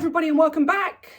everybody and welcome back.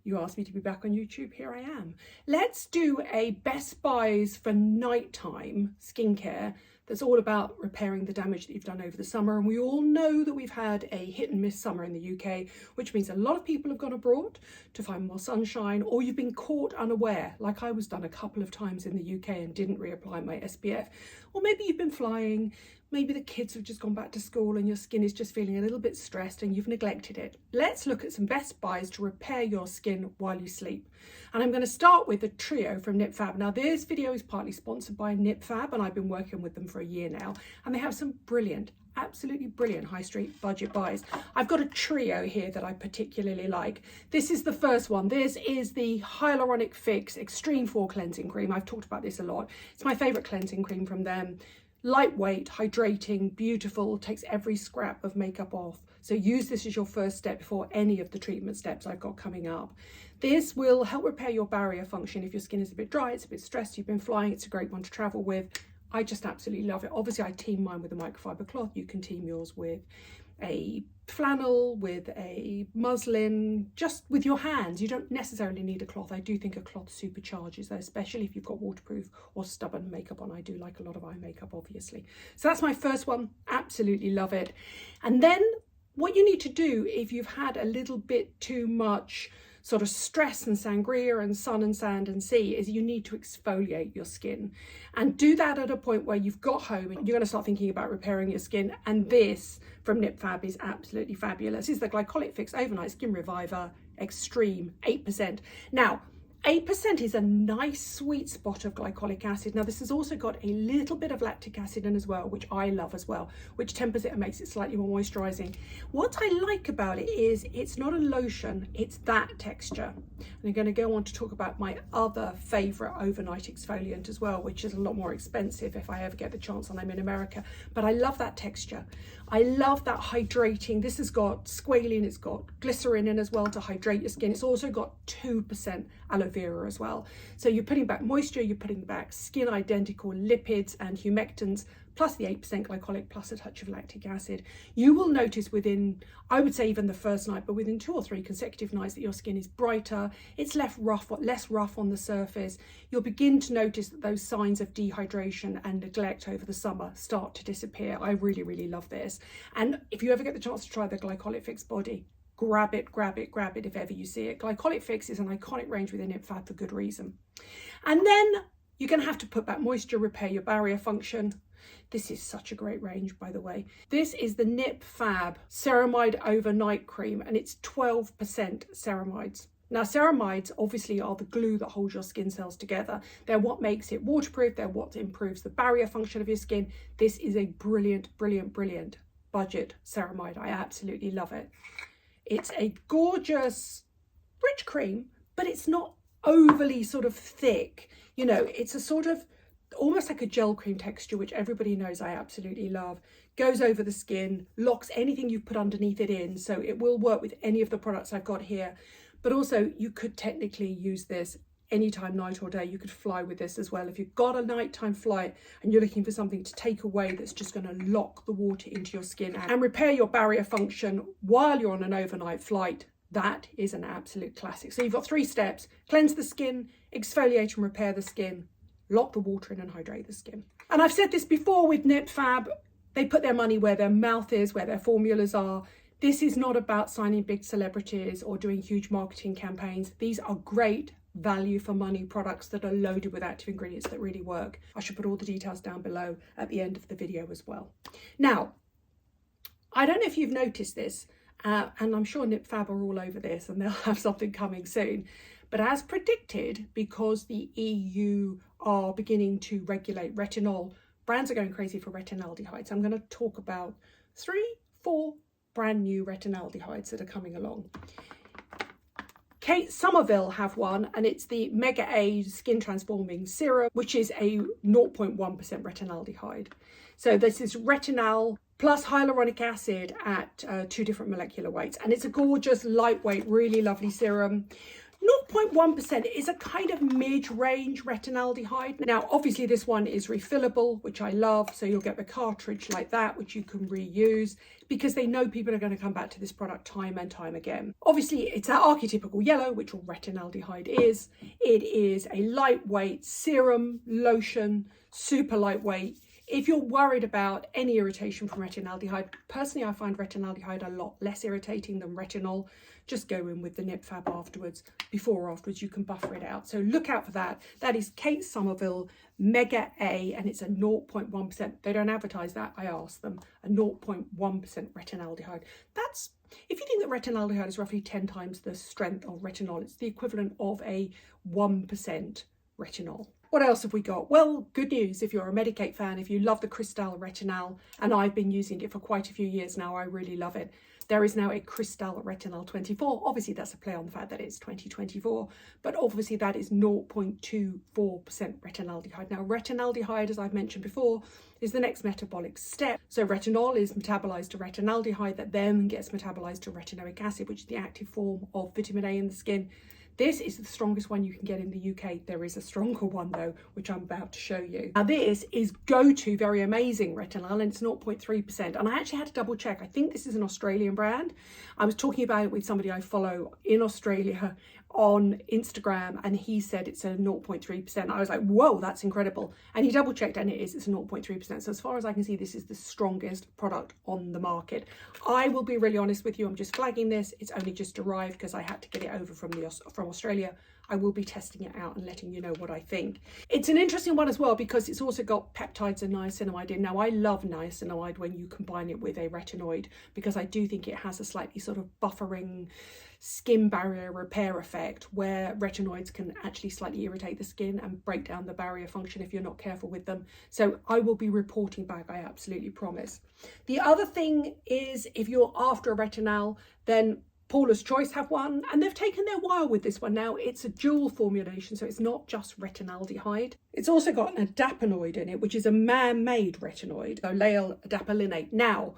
You asked me to be back on YouTube, here I am. Let's do a best buys for nighttime skincare that's all about repairing the damage that you've done over the summer. And we all know that we've had a hit and miss summer in the UK, which means a lot of people have gone abroad to find more sunshine, or you've been caught unaware, like I was done a couple of times in the UK and didn't reapply my SPF. Or maybe you've been flying, maybe the kids have just gone back to school and your skin is just feeling a little bit stressed and you've neglected it. Let's look at some best buys to repair your skin while you sleep. And I'm going to start with a trio from NipFab. Now this video is partly sponsored by NipFab and I've been working with them for a year now, and they have some brilliant, absolutely brilliant high street budget buys. I've got a trio here that I particularly like. This is the first one. This is the Glycolic Fix Extreme 4 Cleansing Cream. I've talked about this a lot. It's my favourite cleansing cream from them. Lightweight, hydrating, beautiful, takes every scrap of makeup off. So use this as your first step before any of the treatment steps I've got coming up. This will help repair your barrier function if your skin is a bit dry, it's a bit stressed, you've been flying, it's a great one to travel with. I just absolutely love it. Obviously I team mine with a microfiber cloth. You can team yours with a flannel, with a muslin, just with your hands. You don't necessarily need a cloth. I do think a cloth supercharges though, especially if you've got waterproof or stubborn makeup on. I do like a lot of eye makeup, obviously. So that's my first one. Absolutely love it. And then what you need to do if you've had a little bit too much sort of stress and sangria and sun and sand and sea is you need to exfoliate your skin, and do that at a point where you've got home and you're going to start thinking about repairing your skin. And this from NipFab is absolutely fabulous. This is the Glycolic Fix Overnight Skin Reviver Extreme 8%. Now 8% is a nice sweet spot of glycolic acid. Now this has also got a little bit of lactic acid in as well, which I love as well, which tempers it and makes it slightly more moisturizing. What I like about it is it's not a lotion, it's that texture. And I'm going to go on to talk about my other favorite overnight exfoliant as well, which is a lot more expensive if I ever get the chance and I'm in America. But I love that texture. I love that hydrating. This has got squalene, it's got glycerin in as well to hydrate your skin. It's also got 2% aloe vera as well. So you're putting back moisture, you're putting back skin identical lipids and humectants, plus the 8% glycolic, plus a touch of lactic acid. You will notice within, I would say even the first night, but within 2 or 3 consecutive nights, that your skin is brighter, it's less rough on the surface. You'll begin to notice that those signs of dehydration and neglect over the summer start to disappear. I really, really love this. And if you ever get the chance to try the Glycolic Fix body, grab it if ever you see it. Glycolic Fix is an iconic range within NipFab for good reason. And then you're going to have to put back moisture, repair your barrier function. This is such a great range, by the way. This is the NipFab Ceramide Overnight Cream, and it's 12% ceramides. Now, ceramides obviously are the glue that holds your skin cells together. They're what makes it waterproof. They're what improves the barrier function of your skin. This is a brilliant budget ceramide. I absolutely love it. It's a gorgeous, rich cream, but it's not overly sort of thick. You know, it's a sort of almost like a gel cream texture, which everybody knows I absolutely love. Goes over the skin, locks anything you've put underneath it in. So it will work with any of the products I've got here. But also you could technically use this anytime, night or day. You could fly with this as well. If you've got a nighttime flight and you're looking for something to take away that's just going to lock the water into your skin and repair your barrier function while you're on an overnight flight, that is an absolute classic. So you've got 3 steps: cleanse the skin, exfoliate and repair the skin, lock the water in and hydrate the skin. And I've said this before with NipFab, they put their money where their mouth is, where their formulas are. This is not about signing big celebrities or doing huge marketing campaigns. These are great value for money products that are loaded with active ingredients that really work. I should put all the details down below at the end of the video as well. Now, I don't know if you've noticed this, and I'm sure NipFab are all over this and they'll have something coming soon. But as predicted, because the EU are beginning to regulate retinol, brands are going crazy for retinaldehydes. I'm going to talk about 3-4 brand new retinaldehydes that are coming along. Somerville have one, and it's the Mega A Skin Transforming Serum, which is a 0.1% retinaldehyde. So this is retinol plus hyaluronic acid at 2 different molecular weights. And it's a gorgeous, lightweight, really lovely serum. 0.1% is a kind of mid-range retinaldehyde. Now, obviously this one is refillable, which I love. So you'll get the cartridge like that, which you can reuse because they know people are going to come back to this product time and time again. Obviously, it's that archetypical yellow, which all retinaldehyde is. It is a lightweight serum, lotion, super lightweight. If you're worried about any irritation from retinaldehyde, personally, I find retinaldehyde a lot less irritating than retinol. Just go in with the nip fab afterwards. Before or afterwards, you can buffer it out. So look out for that. That is Kate Somerville Mega A, and it's a 0.1%. They don't advertise that. I asked them. A 0.1% retinaldehyde. That's, if you think that retinaldehyde is roughly 10 times the strength of retinol, it's the equivalent of a 1% retinol. What else have we got? Well, good news if you're a Medik8 fan, if you love the Cristal Retinol, and I've been using it for quite a few years now, I really love it. There is now a Cristal Retinol 24. Obviously, that's a play on the fact that it's 2024, but obviously that is 0.24% retinaldehyde. Now, retinaldehyde, as I've mentioned before, is the next metabolic step. So retinol is metabolized to retinaldehyde that then gets metabolized to retinoic acid, which is the active form of vitamin A in the skin. This is the strongest one you can get in the UK. There is a stronger one though, which I'm about to show you. Now this is go-to very amazing retinol, and it's 0.3%. And I actually had to double check. I think this is an Australian brand. I was talking about it with somebody I follow in Australia on Instagram, and he said it's a 0.3%. I was like, whoa, that's incredible. And he double checked and it's a 0.3%. So as far as I can see, this is the strongest product on the market. I will be really honest with you. I'm just flagging this. It's only just arrived because I had to get it over from Australia. I will be testing it out and letting you know what I think. It's an interesting one as well because it's also got peptides and niacinamide in. Now, I love niacinamide when you combine it with a retinoid because I do think it has a slightly sort of buffering skin barrier repair effect where retinoids can actually slightly irritate the skin and break down the barrier function if you're not careful with them. So I will be reporting back, I absolutely promise. The other thing is if you're after a retinol, then Paulas Choice have one, and they've taken their while with this one. Now, it's a dual formulation, so it's not just retinaldehyde. It's also got an adapanoid in it, which is a man-made retinoid, oleal adapolinate. Now,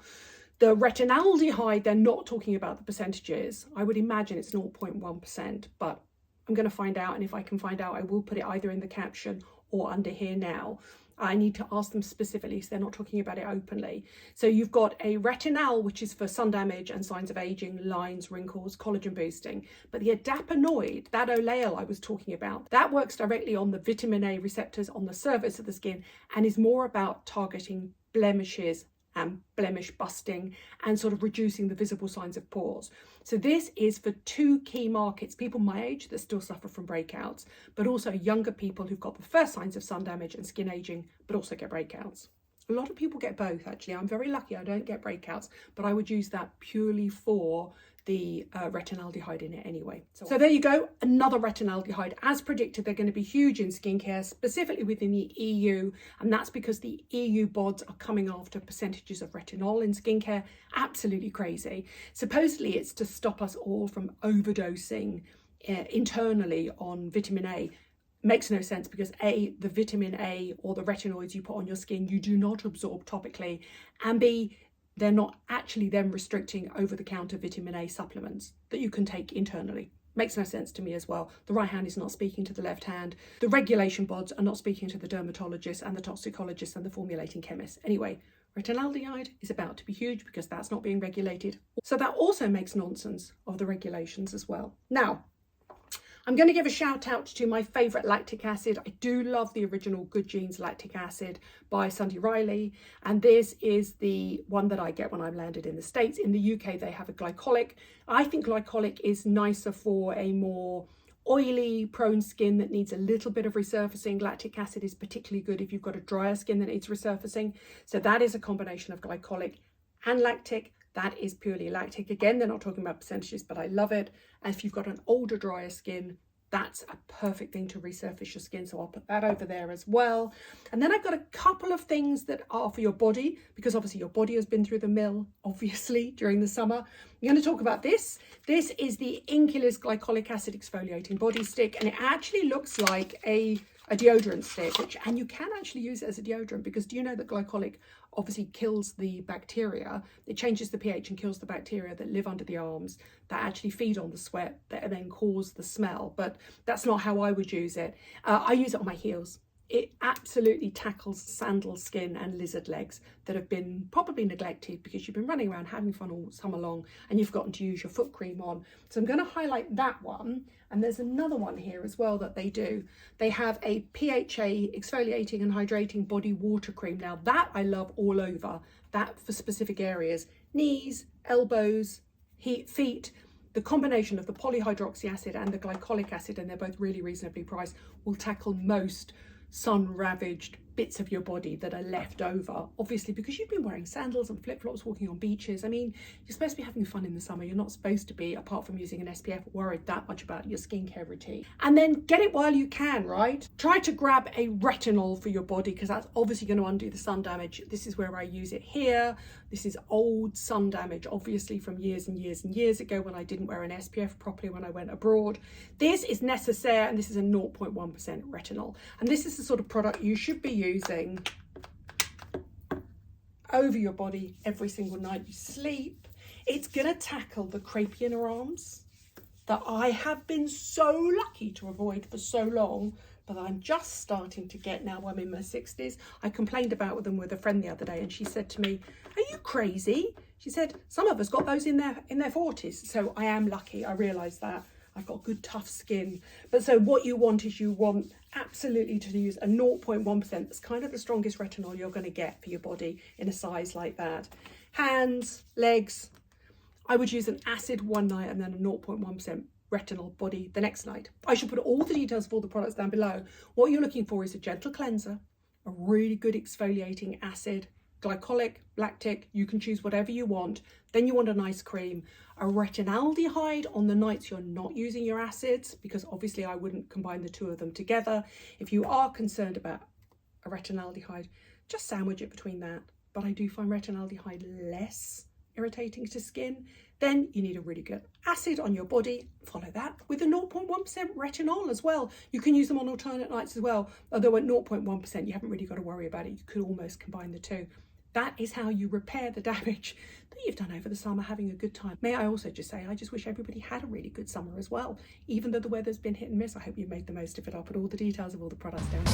the retinaldehyde, they're not talking about the percentages. I would imagine it's 0.1%, but I'm going to find out, and if I can find out, I will put it either in the caption or under here now. I need to ask them specifically, so they're not talking about it openly. So you've got a retinol, which is for sun damage and signs of aging, lines, wrinkles, collagen boosting. But the adapanoid, that oleal I was talking about, that works directly on the vitamin A receptors on the surface of the skin and is more about targeting blemishes and blemish busting and sort of reducing the visible signs of pores. So this is for two key markets, people my age that still suffer from breakouts, but also younger people who've got the first signs of sun damage and skin aging, but also get breakouts. A lot of people get both, actually. I'm very lucky I don't get breakouts, but I would use that purely for the retinaldehyde in it anyway. So there you go, another retinaldehyde. As predicted, they're going to be huge in skincare, specifically within the EU, and that's because the EU bods are coming after percentages of retinol in skincare. Absolutely crazy. Supposedly it's to stop us all from overdosing internally on vitamin A. Makes no sense because A, the vitamin A or the retinoids you put on your skin, you do not absorb topically, and B, they're not actually then restricting over-the-counter vitamin A supplements that you can take internally. Makes no sense to me as well. The right hand is not speaking to the left hand. The regulation bods are not speaking to the dermatologists and the toxicologists and the formulating chemists. Anyway, retinaldehyde is about to be huge because that's not being regulated. So that also makes nonsense of the regulations as well. Now, I'm going to give a shout out to my favourite lactic acid. I do love the original Good Genes lactic acid by Sunday Riley. And this is the one that I get when I'm landed in the States. In the UK, they have a glycolic. I think glycolic is nicer for a more oily, prone skin that needs a little bit of resurfacing. Lactic acid is particularly good if you've got a drier skin that needs resurfacing. So that is a combination of glycolic and lactic. That is purely lactic. Again, they're not talking about percentages, but I love it. And if you've got an older, drier skin, that's a perfect thing to resurface your skin. So I'll put that over there as well. And then I've got a couple of things that are for your body, because obviously your body has been through the mill, obviously, during the summer. I'm going to talk about this. This is the Inculus Glycolic Acid Exfoliating Body Stick. And it actually looks like a deodorant stick, and you can actually use it as a deodorant because do you know that glycolic obviously kills the bacteria. It changes the pH and kills the bacteria that live under the arms, that actually feed on the sweat, that then cause the smell. But that's not how I would use it. I use it on my heels. It absolutely tackles sandal skin and lizard legs that have been probably neglected because you've been running around having fun all summer long and you've forgotten to use your foot cream on. So I'm going to highlight that one. And there's another one here as well that they do. They have a PHA exfoliating and hydrating body water cream. Now that I love all over, that for specific areas, knees, elbows, feet. The combination of the polyhydroxy acid and the glycolic acid, and they're both really reasonably priced, will tackle most sun-ravaged bits of your body that are left over, obviously because you've been wearing sandals and flip-flops walking on beaches. I mean, you're supposed to be having fun in the summer. You're not supposed to be, apart from using an SPF, worried that much about your skincare routine. And then get it while you can, right? Try to grab a retinol for your body because that's obviously going to undo the sun damage. This is where I use it here. This is old sun damage, obviously from years and years and years ago when I didn't wear an SPF properly when I went abroad. This is necessaire, and this is a 0.1% retinol. And this is the sort of product you should be using over your body every single night you sleep. It's going to tackle the crepey inner arms that I have been so lucky to avoid for so long, but I'm just starting to get now I'm in my 60s. I complained about them with a friend the other day and she said to me, "Are you crazy?" She said, "Some of us got those in their 40s. So I am lucky. I realise that. I've got good tough skin. But so what you want is you want absolutely to use a 0.1%. That's kind of the strongest retinol you're going to get for your body in a size like that. Hands, legs, I would use an acid one night and then a 0.1% retinol body the next night. I should put all the details of all the products down below. What you're looking for is a gentle cleanser, a really good exfoliating acid, glycolic, lactic, you can choose whatever you want. Then you want a nice cream, a retinaldehyde on the nights you're not using your acids, because obviously I wouldn't combine the two of them together. If you are concerned about a retinaldehyde, just sandwich it between that. But I do find retinaldehyde less irritating to skin. Then you need a really good acid on your body. Follow that with a 0.1% retinol as well. You can use them on alternate nights as well. Although at 0.1%, you haven't really got to worry about it. You could almost combine the two. That is how you repair the damage that you've done over the summer, having a good time. May I also just say, I just wish everybody had a really good summer as well. Even though the weather's been hit and miss, I hope you made the most of it. I'll put all the details of all the products down below.